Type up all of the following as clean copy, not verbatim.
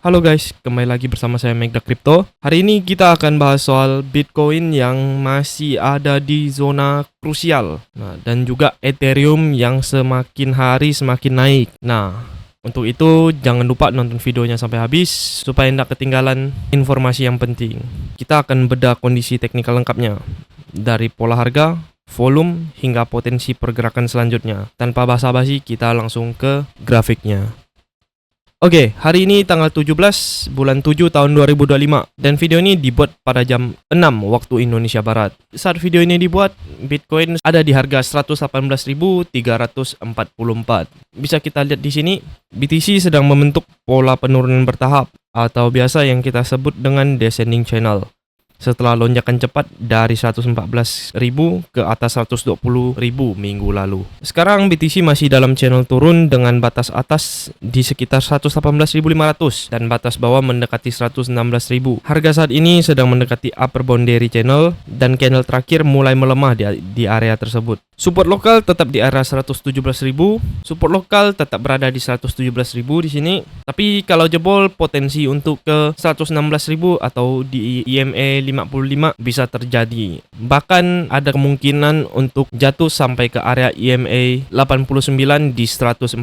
Halo guys, kembali lagi bersama saya Megda Crypto. Hari ini kita akan bahas soal Bitcoin yang masih ada di zona krusial. Dan juga Ethereum yang semakin hari semakin naik. Untuk itu jangan lupa nonton videonya sampai habis supaya tidak ketinggalan informasi yang penting. Kita akan bedah kondisi teknikal lengkapnya dari pola harga, volume hingga potensi pergerakan selanjutnya. Tanpa basa-basi, kita langsung ke grafiknya. Oke, hari ini tanggal 17 bulan 7 tahun 2025 dan video ini dibuat pada jam 6 waktu Indonesia Barat. Saat video ini dibuat, Bitcoin ada di harga 118.344. Bisa kita lihat di sini, BTC sedang membentuk pola penurunan bertahap atau biasa yang kita sebut dengan descending channel. Setelah lonjakan cepat dari 114.000 ke atas 120.000 minggu lalu. Sekarang BTC masih dalam channel turun dengan batas atas di sekitar 118.500 dan batas bawah mendekati 116.000. Harga saat ini sedang mendekati upper boundary channel dan candle terakhir mulai melemah di area tersebut. Support lokal tetap di area 117.000. Support lokal tetap berada di 117.000 di sini. Tapi kalau jebol, potensi untuk ke 116.000 atau di EMA 55 bisa terjadi. Bahkan ada kemungkinan untuk jatuh sampai ke area EMA 89 di 114.200.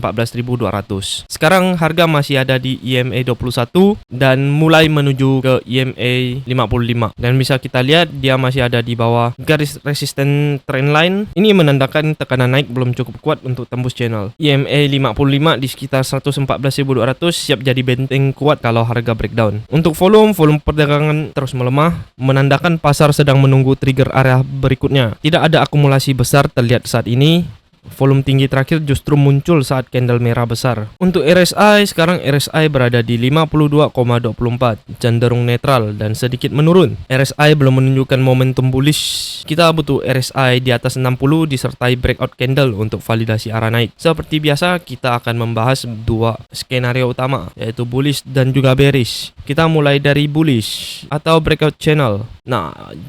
Sekarang harga masih ada di EMA 21 dan mulai menuju ke EMA 55. Dan bisa kita lihat dia masih ada di bawah garis resisten trendline. Ini menandakan tekanan naik belum cukup kuat untuk tembus channel. EMA 55 di sekitar 114.200 siap jadi benteng kuat kalau harga breakdown. Untuk volume perdagangan terus melemah, menandakan pasar sedang menunggu trigger area berikutnya. Tidak ada akumulasi besar terlihat saat ini. Volume tinggi terakhir justru muncul saat candle merah besar. Untuk RSI, sekarang RSI berada di 52,24, cenderung netral dan sedikit menurun. RSI belum menunjukkan momentum bullish. Kita butuh RSI di atas 60 disertai breakout candle untuk validasi arah naik. Seperti biasa, kita akan membahas dua skenario utama, yaitu bullish dan juga bearish. Kita mulai dari bullish atau breakout channel.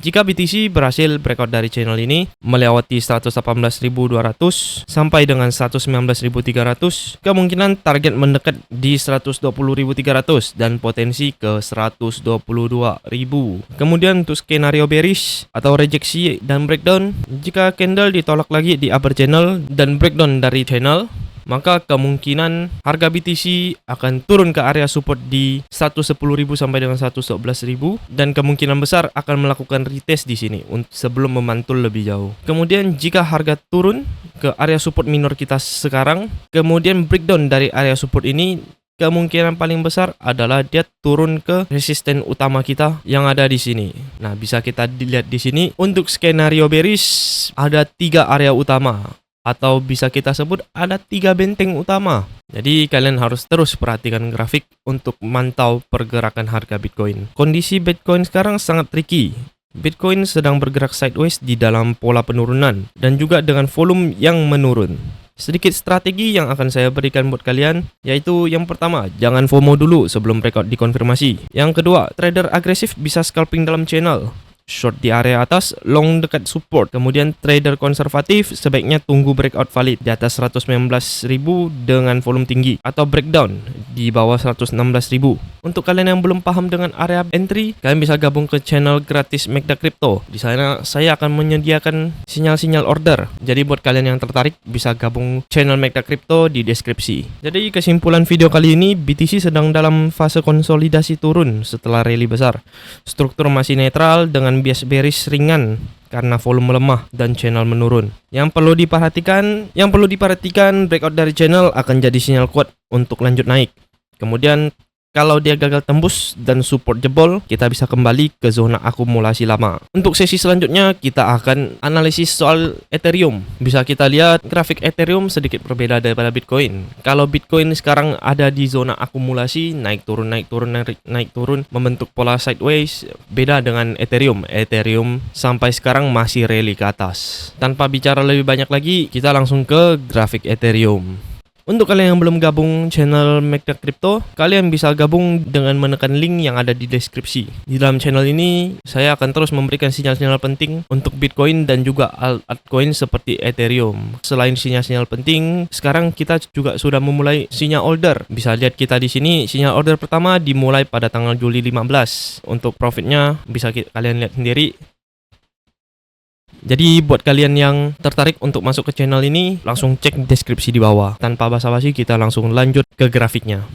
Jika BTC berhasil breakout dari channel ini melewati 118.200 sampai dengan 119.300, kemungkinan target mendekat di 120.300 dan potensi ke 122.000. Kemudian untuk skenario bearish atau rejeksi dan breakdown, jika candle ditolak lagi di upper channel dan breakdown dari channel, maka kemungkinan harga BTC akan turun ke area support di 110.000 sampai dengan 111.000 dan kemungkinan besar akan melakukan retest di sini sebelum memantul lebih jauh. Kemudian jika harga turun ke area support minor kita sekarang, kemudian breakdown dari area support ini, kemungkinan paling besar adalah dia turun ke resisten utama kita yang ada di sini. Bisa kita dilihat di sini. Untuk skenario bearish ada 3 area utama, atau bisa kita sebut ada 3 benteng utama. Jadi kalian harus terus perhatikan grafik untuk memantau pergerakan harga Bitcoin. Kondisi Bitcoin sekarang sangat tricky. Bitcoin sedang bergerak sideways di dalam pola penurunan dan juga dengan volume yang menurun. Sedikit strategi yang akan saya berikan buat kalian, yaitu yang pertama, jangan FOMO dulu sebelum breakout dikonfirmasi. Yang kedua, trader agresif bisa scalping dalam channel. Short di area atas, long dekat support. Kemudian trader konservatif sebaiknya tunggu breakout valid di atas 119.000 dengan volume tinggi atau breakdown di bawah 116.000. Untuk kalian yang belum paham dengan area entry, kalian bisa gabung ke channel gratis Megda Crypto. Di sana saya akan menyediakan sinyal-sinyal order. Jadi buat kalian yang tertarik bisa gabung channel Megda Crypto di deskripsi. Jadi kesimpulan video kali ini, BTC sedang dalam fase konsolidasi turun setelah rally besar. Struktur masih netral dengan bias bearish ringan karena volume lemah dan channel menurun. Yang perlu diperhatikan breakout dari channel akan jadi sinyal kuat untuk lanjut naik. Kemudian kalau dia gagal tembus dan support jebol, kita bisa kembali ke zona akumulasi lama. Untuk sesi selanjutnya, kita akan analisis soal Ethereum. Bisa kita lihat grafik Ethereum sedikit berbeda daripada Bitcoin. Kalau Bitcoin sekarang ada di zona akumulasi, naik turun, membentuk pola sideways, beda dengan Ethereum. Ethereum sampai sekarang masih rally ke atas. Tanpa bicara lebih banyak lagi, kita langsung ke grafik Ethereum. Untuk kalian yang belum gabung channel Megda Crypto, kalian bisa gabung dengan menekan link yang ada di deskripsi. Di dalam channel ini, saya akan terus memberikan sinyal-sinyal penting untuk Bitcoin dan juga altcoin seperti Ethereum. Selain sinyal-sinyal penting, sekarang kita juga sudah memulai sinyal order. Bisa lihat kita di sini, sinyal order pertama dimulai pada tanggal Juli 15. Untuk profitnya bisa kalian lihat sendiri. Jadi buat kalian yang tertarik untuk masuk ke channel ini, langsung cek deskripsi di bawah. Tanpa basa-basi, kita langsung lanjut ke grafiknya.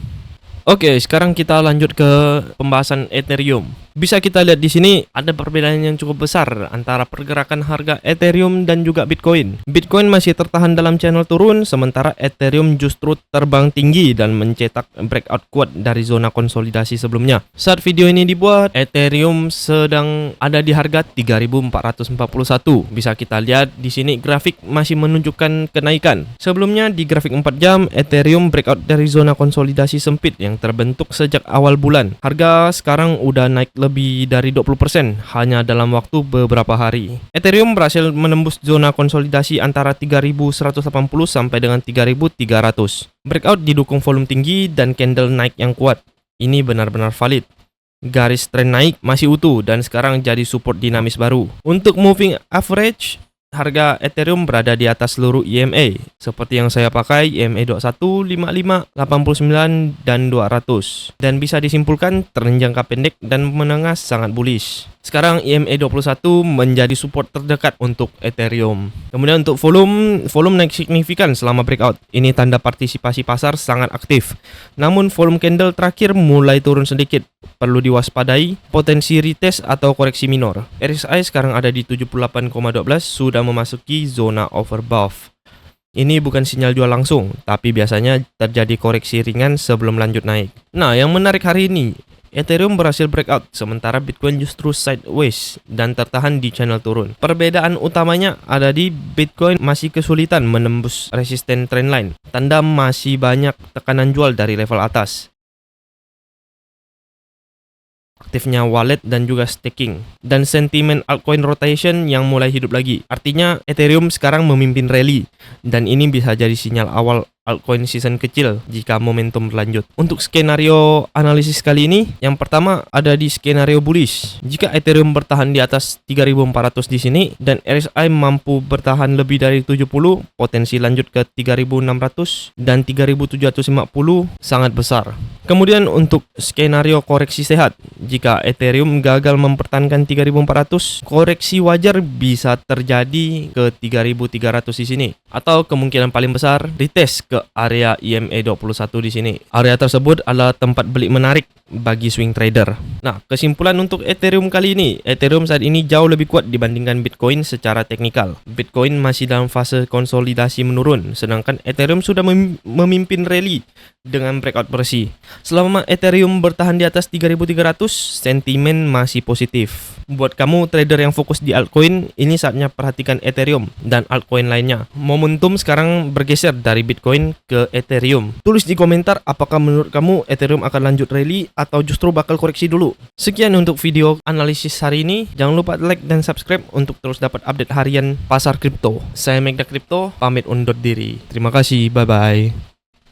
Oke, sekarang kita lanjut ke pembahasan Ethereum. Bisa kita lihat di sini ada perbedaan yang cukup besar antara pergerakan harga Ethereum dan juga Bitcoin. Bitcoin masih tertahan dalam channel turun, sementara Ethereum justru terbang tinggi dan mencetak breakout kuat dari zona konsolidasi sebelumnya. Saat video ini dibuat, Ethereum sedang ada di harga 3.441. Bisa kita lihat di sini grafik masih menunjukkan kenaikan. Sebelumnya di grafik 4 jam, Ethereum breakout dari zona konsolidasi sempit yang terbentuk sejak awal bulan. Harga sekarang udah naik lebih dari 20% hanya dalam waktu beberapa hari. Ethereum berhasil menembus zona konsolidasi antara 3.180 sampai dengan 3.300. Breakout didukung volume tinggi dan candle naik yang kuat. Ini benar-benar valid. Garis tren naik masih utuh dan sekarang jadi support dinamis baru. Untuk moving average, harga Ethereum berada di atas seluruh EMA, seperti yang saya pakai EMA 21, 55, 89, dan 200. Dan bisa disimpulkan tren jangka pendek dan menengah sangat bullish. Sekarang EMA 21 menjadi support terdekat untuk Ethereum. Kemudian untuk volume naik signifikan selama breakout. Ini tanda partisipasi pasar sangat aktif. Namun volume candle terakhir mulai turun sedikit. Perlu diwaspadai potensi retest atau koreksi minor. RSI sekarang ada di 78,12, sudah memasuki zona overbought. Ini bukan sinyal jual langsung, tapi biasanya terjadi koreksi ringan sebelum lanjut naik. Nah, yang menarik hari ini, Ethereum berhasil breakout, sementara Bitcoin justru sideways dan tertahan di channel turun. Perbedaan utamanya ada di Bitcoin masih kesulitan menembus resisten trendline. Tanda masih banyak tekanan jual dari level atas. Aktifnya wallet dan juga staking, dan sentimen altcoin rotation yang mulai hidup lagi. Artinya Ethereum sekarang memimpin rally, dan ini bisa jadi sinyal awal altcoin season kecil jika momentum berlanjut. Untuk skenario analisis kali ini, yang pertama ada di skenario bullish. Jika Ethereum bertahan di atas 3.400 di sini dan RSI mampu bertahan lebih dari 70, potensi lanjut ke 3.600 dan 3.750 sangat besar. Kemudian untuk skenario koreksi sehat, jika Ethereum gagal mempertahankan 3.400, koreksi wajar bisa terjadi ke 3.300 di sini, atau kemungkinan paling besar retest ke area EMA 21 di sini. Area tersebut adalah tempat beli menarik bagi swing trader. Nah, kesimpulan untuk Ethereum kali ini, Ethereum saat ini jauh lebih kuat dibandingkan Bitcoin secara teknikal. Bitcoin masih dalam fase konsolidasi menurun, sedangkan Ethereum sudah memimpin rally dengan breakout bersih. Selama Ethereum bertahan di atas 3.300, sentimen masih positif. Buat kamu trader yang fokus di altcoin, ini saatnya perhatikan Ethereum dan altcoin lainnya. Momentum sekarang bergeser dari Bitcoin ke Ethereum. Tulis di komentar apakah menurut kamu Ethereum akan lanjut rally atau justru bakal koreksi dulu. Sekian untuk video analisis hari ini. Jangan lupa like dan subscribe untuk terus dapat update harian pasar kripto. Saya Megda Crypto, pamit undur diri. Terima kasih, bye-bye.